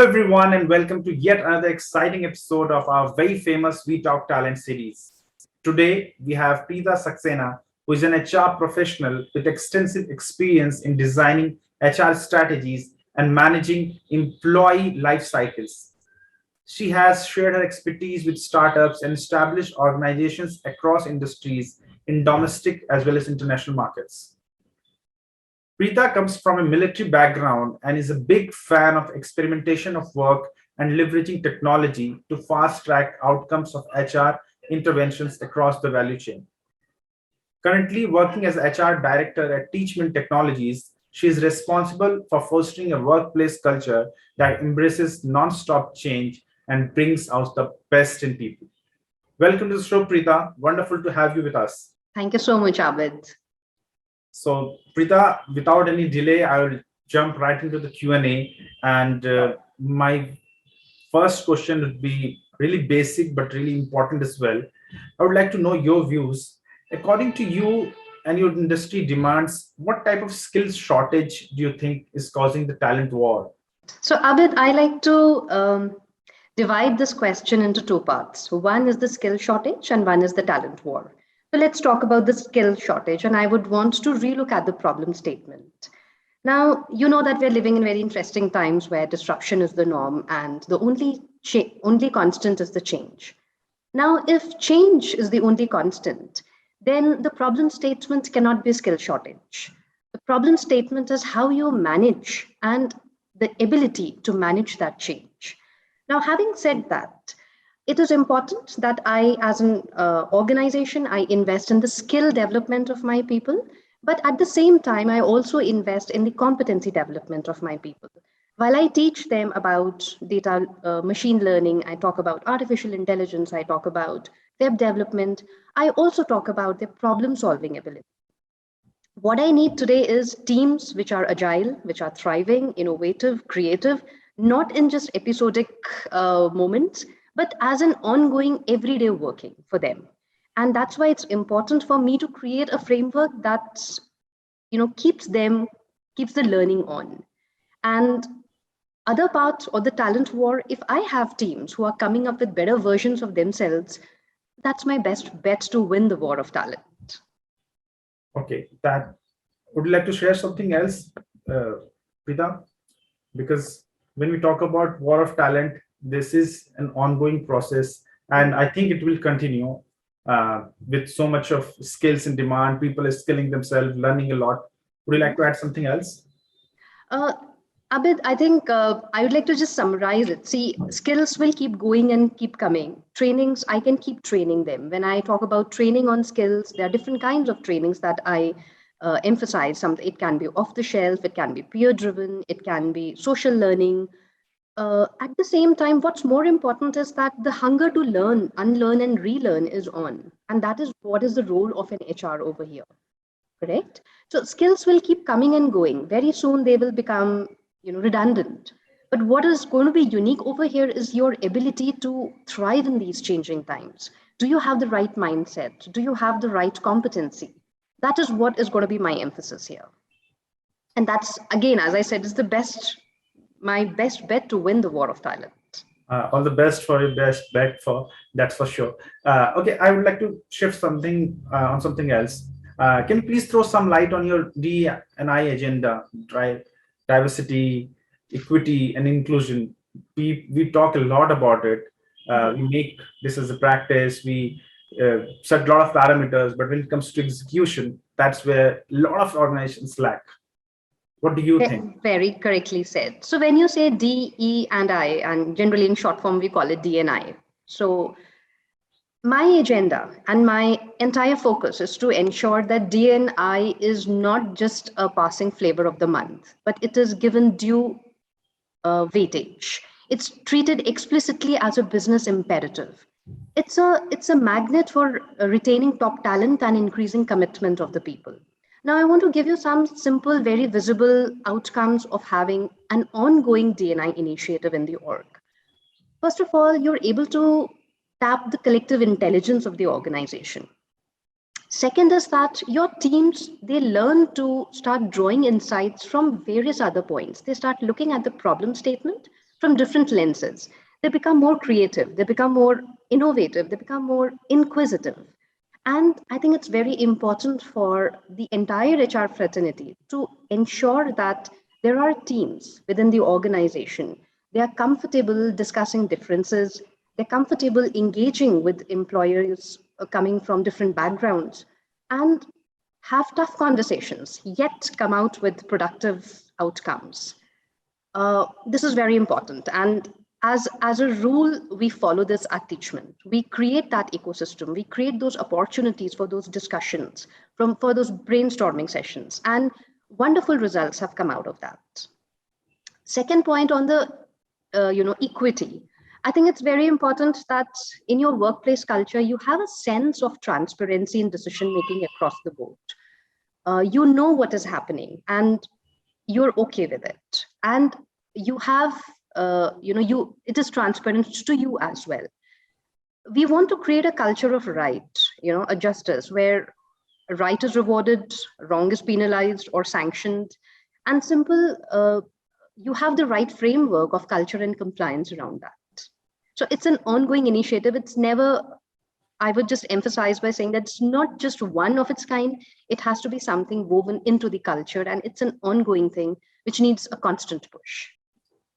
Hello, everyone, and welcome to yet another exciting episode of our very famous We Talk Talent series. Today, we have Preeta Saxena, who is an HR professional with extensive experience in designing HR strategies and managing employee life cycles. She has shared her expertise with startups and established organizations across industries in domestic as well as international markets. Preeta comes from a military background and is a big fan of experimentation of work and leveraging technology to fast track outcomes of HR interventions across the value chain. Currently working as HR director at Teachmint Technologies, she is responsible for fostering a workplace culture that embraces non-stop change and brings out the best in people. Welcome to the show, Preeta. Wonderful to have you with us. Thank you so much, Abid. So, Preeta, without any delay, I will jump right into the Q&A. And my first question would be really basic, but really important as well. I would like to know your views. According to you and your industry demands, what type of skills shortage do you think is causing the talent war? So, Abid, I like to divide this question into two parts. One is the skill shortage, and one is the talent war. So let's talk about the skill shortage, and I would want to relook at the problem statement. Now, you know that we're living in very interesting times where disruption is the norm, and the only constant is the change. Now, if change is the only constant, then the problem statement cannot be skill shortage. The problem statement is how you manage and the ability to manage that change. Now, having said that, it is important that I, as an organization, I invest in the skill development of my people, but at the same time, I also invest in the competency development of my people. While I teach them about data machine learning, I talk about artificial intelligence, I talk about web development, I also talk about their problem solving ability. What I need today is teams which are agile, which are thriving, innovative, creative, not in just episodic moments, but as an ongoing everyday working for them. And that's why it's important for me to create a framework that keeps the learning on. And other part or the talent war, if I have teams who are coming up with better versions of themselves, that's my best bet to win the war of talent. Okay, that would you like to share something else, Preeta? Because when we talk about war of talent, this is an ongoing process, and I think it will continue with so much of skills in demand. People are skilling themselves, learning a lot. Would you like to add something else? Abid, I think I would like to just summarize it. See, skills will keep going and keep coming. Trainings, I can keep training them. When I talk about training on skills, there are different kinds of trainings that I emphasize. It can be off the shelf, it can be peer driven, it can be social learning. At the same time, what's more important is that the hunger to learn, unlearn, and relearn is on. And that is what is the role of an HR over here. Correct? So skills will keep coming and going. Very soon they will become redundant. But what is going to be unique over here is your ability to thrive in these changing times. Do you have the right mindset? Do you have the right competency? That is what is going to be my emphasis here. And that's, again, as I said, is my best bet to win the war of talent. All the best for your best bet for that's for sure. Okay, I would like to shift something on something else. Can you please throw some light on your D&I agenda, diversity, equity, and inclusion? We talk a lot about it. We make this as a practice. We set a lot of parameters, but when it comes to execution, that's where a lot of organizations lack. What do you think? Very correctly said. So when you say D, E, and I, and generally in short form, we call it D&I. So my agenda and my entire focus is to ensure that D&I is not just a passing flavor of the month, but it is given due weightage. It's treated explicitly as a business imperative. It's a magnet for retaining top talent and increasing commitment of the people. Now, I want to give you some simple, very visible outcomes of having an ongoing D&I initiative in the org. First of all, you're able to tap the collective intelligence of the organization. Second is that your teams, they learn to start drawing insights from various other points. They start looking at the problem statement from different lenses. They become more creative, they become more innovative, they become more inquisitive. And I think it's very important for the entire HR fraternity to ensure that there are teams within the organization. They are comfortable discussing differences, they're comfortable engaging with employers coming from different backgrounds, and have tough conversations, yet come out with productive outcomes. This is very important. And as a rule, we follow this at Teachmint. We create that ecosystem. We create those opportunities for those discussions, for those brainstorming sessions. And wonderful results have come out of that. Second point on the equity. I think it's very important that in your workplace culture, you have a sense of transparency in decision making across the board. You know what is happening and you're okay with it. And you have, it is transparent to you as well. We want to create a culture of right, a justice where right is rewarded, wrong is penalized or sanctioned, and simple, you have the right framework of culture and compliance around that. So it's an ongoing initiative. It's never, I would just emphasize by saying that it's not just one of its kind. It has to be something woven into the culture, and it's an ongoing thing which needs a constant push.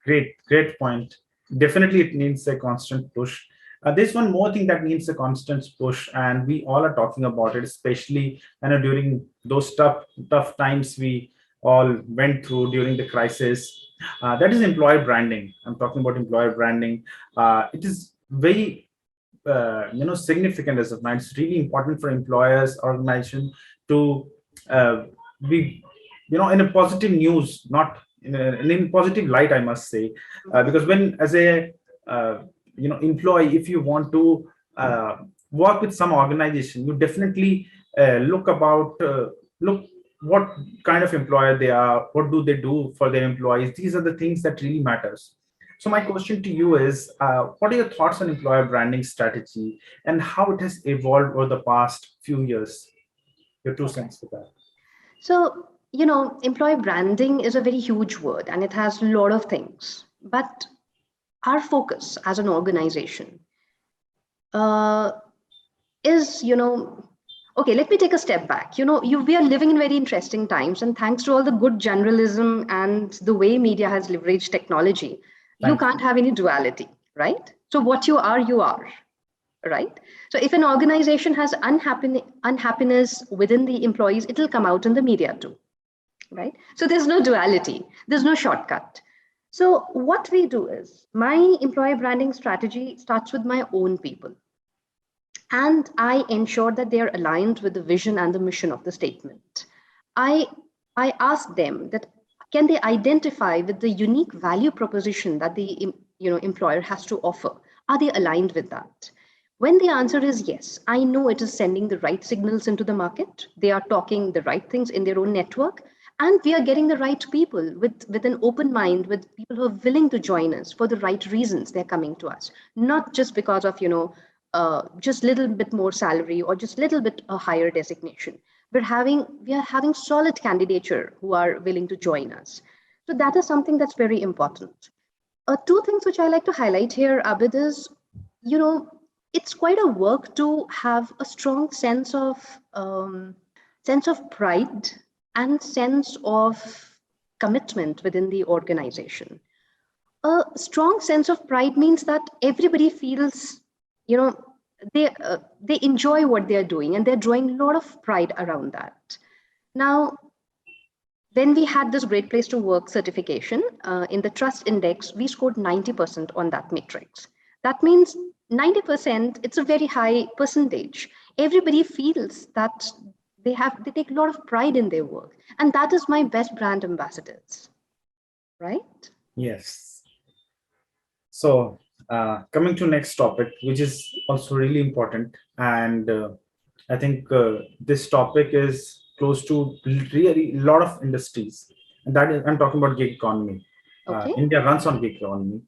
Great point. Definitely, it needs a constant push. There's one more thing that needs a constant push, and we all are talking about it, especially during those tough times we all went through during the crisis. That is employer branding. I'm talking about employer branding. It is very significant as of now. It's really important for employers, organization to be in a positive news, not in a positive light, I must say, because when as a employee, if you want to work with some organization, you definitely look what kind of employer they are, what do they do for their employees. These are the things that really matters. So my question to you is, what are your thoughts on employer branding strategy and how it has evolved over the past few years? Your 2 cents for that. So, employer branding is a very huge word and it has a lot of things. But our focus as an organization is, okay, let me take a step back. We are living in very interesting times, and thanks to all the good journalism and the way media has leveraged technology, you can't have any duality, right? So what you are, right? So if an organization has unhappiness within the employees, it will come out in the media too, right? So there's no duality, there's no shortcut. So what we do is, my employer branding strategy starts with my own people. And I ensure that they are aligned with the vision and the mission of the statement. I ask them that, can they identify with the unique value proposition that the employer has to offer? Are they aligned with that? When the answer is yes, I know it is sending the right signals into the market. They are talking the right things in their own network, and we are getting the right people with an open mind, with people who are willing to join us for the right reasons. They're coming to us, not just because of just little bit more salary or just little bit a higher designation. We are having solid candidature who are willing to join us. So that is something that's very important. 2 things which I like to highlight here, Abid, is it's quite a work to have a strong sense of pride and sense of commitment within the organization. A strong sense of pride means that everybody feels they enjoy what they're doing, and they're drawing a lot of pride around that. Now, when we had this Great Place to Work certification in the Trust Index, we scored 90% on that matrix. That means 90%, it's a very high percentage. Everybody feels that they take a lot of pride in their work, and that is my best brand ambassadors, right? Yes. So coming to next topic, which is also really important, and I think this topic is close to really a lot of industries, and that is, I'm talking about gig economy. Okay. India runs on gig economy.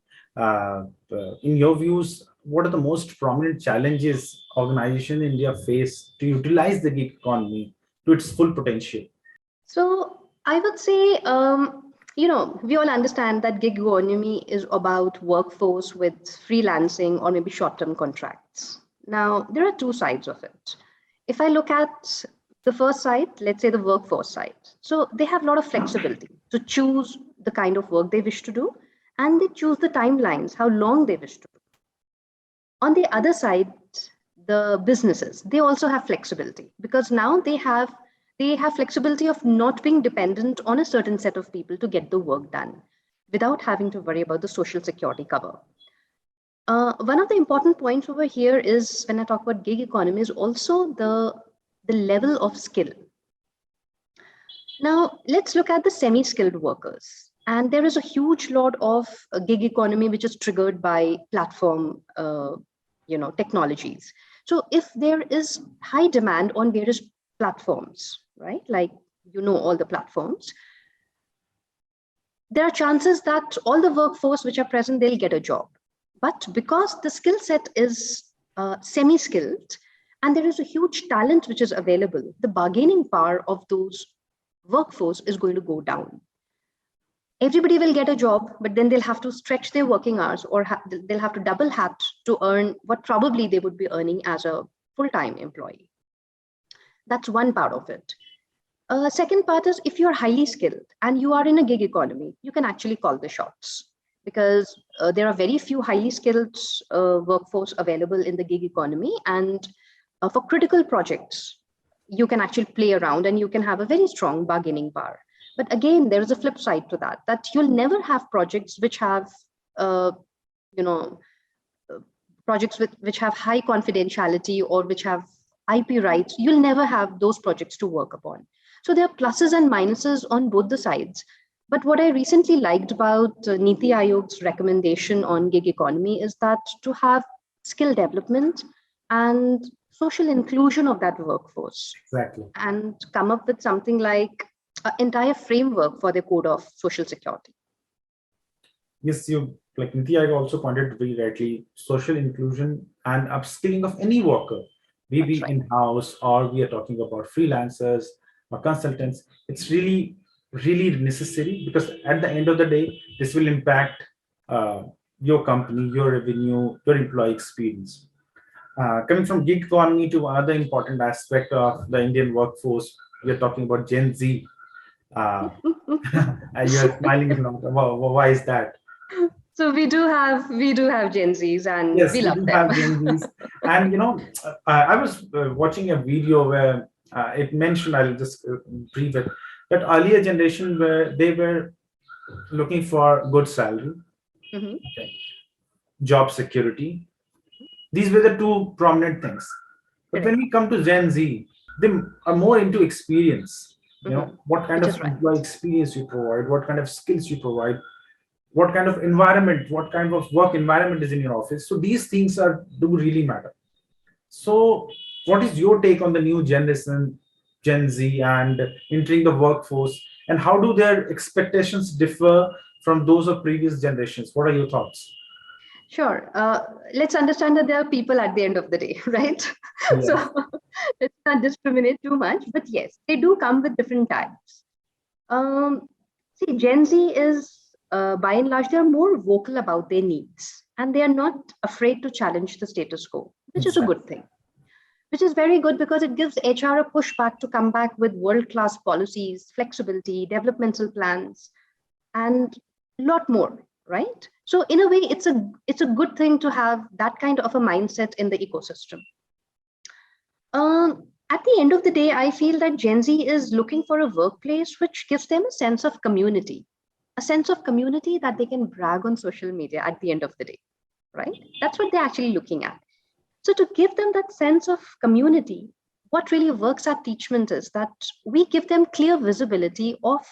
In your views, what are the most prominent challenges organizations in India face to utilize the gig economy to its full potential? So I would say We all understand that gig economy is about workforce with freelancing or maybe short-term contracts. Now, there are two sides of it. If I look at the first side, let's say the workforce side. So they have a lot of flexibility to choose the kind of work they wish to do, and they choose the timelines, how long they wish to do. On the other side, the businesses, they also have flexibility because now they have flexibility of not being dependent on a certain set of people to get the work done without having to worry about the social security cover. One of the important points over here is when I talk about gig economy is also the level of skill. Now, let's look at the semi-skilled workers. And there is a huge lot of gig economy which is triggered by platform technologies. So if there is high demand on various platforms, right, like all the platforms, there are chances that all the workforce which are present, they'll get a job. But because the skill set is semi-skilled and there is a huge talent which is available, the bargaining power of those workforce is going to go down. Everybody will get a job, but then they'll have to stretch their working hours or they'll have to double hat to earn what probably they would be earning as a full-time employee. That's one part of it. Second part is if you're highly skilled and you are in a gig economy, you can actually call the shots because there are very few highly skilled workforce available in the gig economy. And for critical projects, you can actually play around and you can have a very strong bargaining power. But again, there is a flip side to that you'll never have projects which have, projects which have high confidentiality or which have IP rights. You'll never have those projects to work upon. So there are pluses and minuses on both the sides. But what I recently liked about Niti Aayog's recommendation on gig economy is that to have skill development and social inclusion of that workforce. Exactly. And come up with something like an entire framework for the code of social security. Yes, like Niti Aayog also pointed very rightly, social inclusion and upskilling of any worker, maybe Right. in-house or we are talking about freelancers or consultants. It's really, really necessary because at the end of the day, this will impact your company, your revenue, your employee experience. Coming from gig economy to another important aspect of the Indian workforce, we are talking about Gen Z. And you're smiling a lot. Why is that? So we do have Gen Zs and Yes, we we love do them. have Gen Zs. And I was watching a video where it mentioned, I'll just brief it, that earlier generation where they were looking for good salary, Mhm. okay, job security. These were the two prominent things. But when Correct. we come to Gen Z, they are more into experience. Mhm. What kind Which of is right. employee experience you provide, what kind of skills you provide, what kind of environment, what kind of work environment is in your office. So these things do really matter. So what is your take on the new generation, Gen Z, and entering the workforce, and how do their expectations differ from those of previous generations? What are your thoughts? Sure. Let's understand that there are people at the end of the day, right? So Yes, let's not discriminate too much. But yes, they do come with different types. See, Gen Z is, by and large, they're more vocal about their needs and they are not afraid to challenge the status quo, which is a exactly. good thing. Which is very good because it gives HR a pushback to come back with world-class policies, flexibility, developmental plans, and a lot more, right? So in a way, it's a good thing to have that kind of a mindset in the ecosystem. At the end of the day, I feel that Gen Z is looking for a workplace which gives them a sense of community, that they can brag on social media at the end of the day, right? That's what they're actually looking at. So to give them that sense of community, what really works at Teachmint is that we give them clear visibility of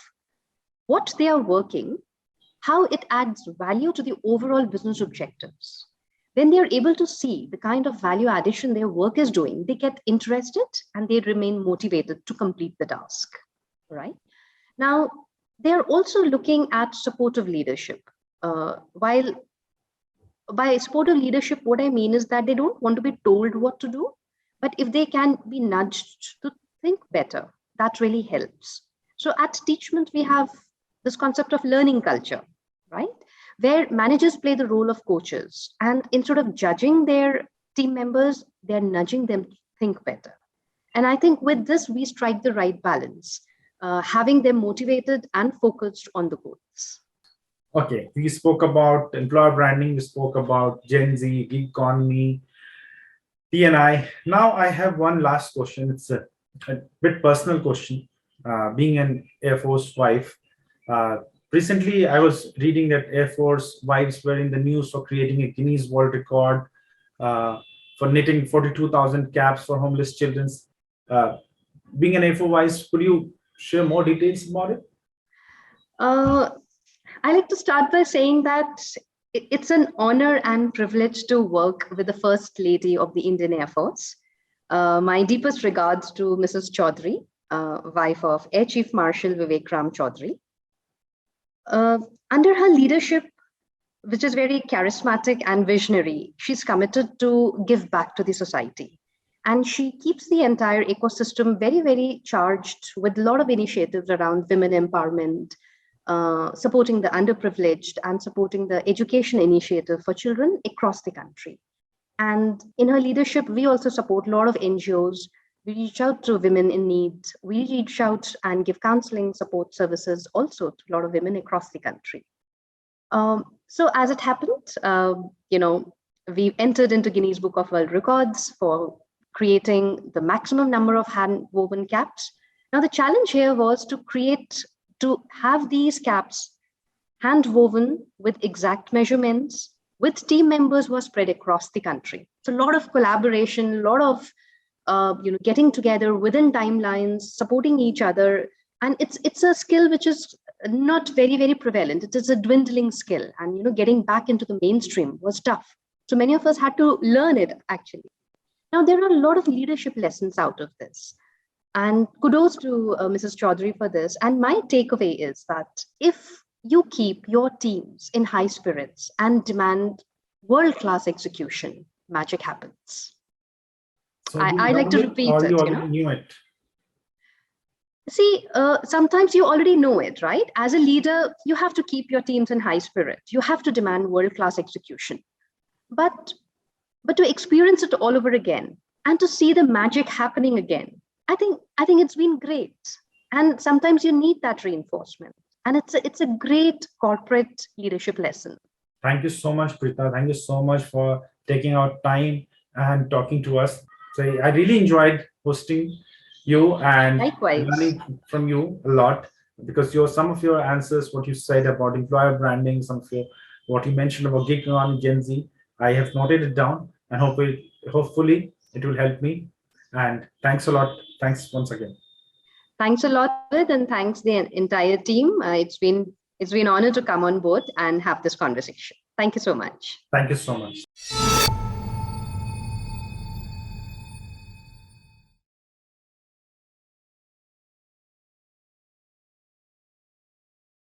what they are working, how it adds value to the overall business objectives. When they are able to see the kind of value addition their work is doing, they get interested and they remain motivated to complete the task, right? Now, they're also looking at supportive leadership. While by supportive leadership, what I mean is that they don't want to be told what to do, but if they can be nudged to think better, that really helps. So at Teachment, we have this concept of learning culture, right? Where managers play the role of coaches, and instead of judging their team members, they're nudging them to think better. And I think with this, we strike the right balance, having them motivated and focused on the goals. Okay, we spoke about employer branding, we spoke about Gen Z, gig economy, T&I. Now I have one last question. It's a bit personal question. Being an Air Force wife, recently I was reading that Air Force wives were in the news for creating a Guinness World Record for knitting 42,000 caps for homeless children. Being an Air Force wife, could you share more details about it? I like to start by saying that it's an honor and privilege to work with the First Lady of the Indian Air Force. My deepest regards to Mrs. Chaudhary, wife of Air Chief Marshal Vivek Ram Chaudhary. Under her leadership, which is very charismatic and visionary, she's committed to give back to the society. And she keeps the entire ecosystem very, very charged with a lot of initiatives around women empowerment, supporting the underprivileged, and supporting the education initiative for children across the country. And in her leadership, we also support a lot of NGOs. We reach out to women in need. We reach out and give counseling support services also to a lot of women across the country. So as it happened, we entered into Guinness Book of World Records for creating the maximum number of hand-woven caps. Now, the challenge here was to have these caps hand-woven with exact measurements, with team members who are spread across the country. So a lot of collaboration, a lot of getting together within timelines, supporting each other. And it's a skill which is not very, very prevalent. It is a dwindling skill. And getting back into the mainstream was tough. So many of us had to learn it, actually. Now, there are a lot of leadership lessons out of this. And kudos to Mrs. Chaudhary for this. And my takeaway is that if you keep your teams in high spirits and demand world-class execution, magic happens. So I like to repeat or it. You already knew it. See, sometimes you already know it, right? As a leader, you have to keep your teams in high spirit. You have to demand world-class execution. But to experience it all over again and to see the magic happening again, I think it's been great. And sometimes you need that reinforcement. And it's a great corporate leadership lesson. Thank you so much, Preeta. Thank you so much for taking out time and talking to us. So I really enjoyed hosting you and Likewise. learning from you a lot, because some of your answers, what you said about employer branding, what you mentioned about gig economy, Gen Z, I have noted it down, and hopefully it will help me. And thanks a lot. Thanks once again. Thanks a lot, and thanks the entire team. It's been an honor to come on board and have this conversation. Thank you so much. Thank you so much.